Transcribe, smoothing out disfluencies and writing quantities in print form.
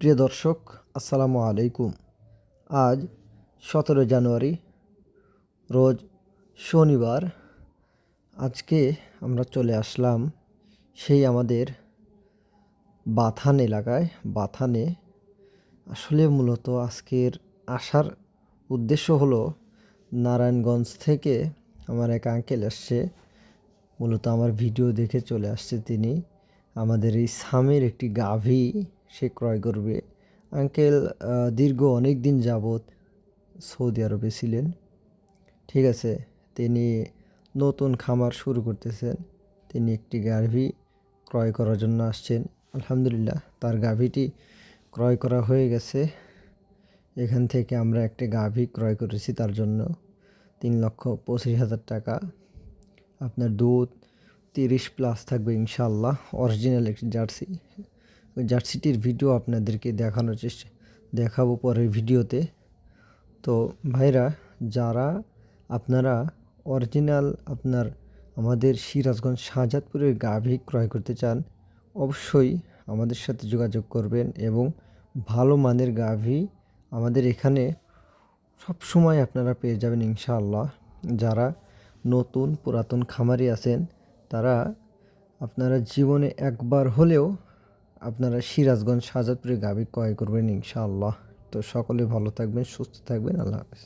প্রিয় দর্শক, আসসালামু আলাইকুম। আজ 17 জানুয়ারি, রোজ শনিবার। আজকে আমরা চলে আসলাম সেই আমাদের বাথান এলাকায়। বাথানে আসলে মূলত আজকের আসার উদ্দেশ্য হলো, নারায়ণগঞ্জ থেকে আমার এক আঙ্কেল আসছে। মূলত আমার ভিডিও দেখে চলে আসছে তিনি। আমাদের এই সামের একটি গাভী সে ক্রয় করবে। আঙ্কেল দীর্ঘ অনেক দিন যাবৎ সৌদি আরবে ছিলেন। ঠিক আছে, তিনি নতুন খামার শুরু করতেছেন। তিনি একটি গাভী ক্রয় করার জন্য আসছেন। আলহামদুলিল্লাহ, তার গাভীটি ক্রয় করা হয়ে গেছে। এখান থেকে আমরা একটি গাভী ক্রয় করেছি তার জন্য 3,25,000 টাকা। আপনার দুধ 30+ থাকবে ইনশাআল্লাহ। অরিজিনাল একটি জার্সি। ওই জার্সিটির ভিডিও আপনাদেরকে দেখাবো পরের ভিডিওতে। তো ভাইরা, যারা আপনারা অরিজিনাল আমাদের সিরাজগঞ্জ শাহজাদপুরের গাভী ক্রয় করতে চান, অবশ্যই আমাদের সাথে যোগাযোগ করবেন এবং ভালো মানের গাভী আমাদের এখানে সবসময় আপনারা পেয়ে যাবেন ইনশাআল্লাহ। যারা নতুন পুরাতন খামারি আছেন, তারা আপনারা জীবনে একবার হলেও আপনারা সিরাজগঞ্জ শাহজাদপুরে গাভী ক্রয় করবেন ইনশাআল্লাহ। তো সকলে ভালো থাকবেন, সুস্থ থাকবেন। আল্লাহ হাফেজ।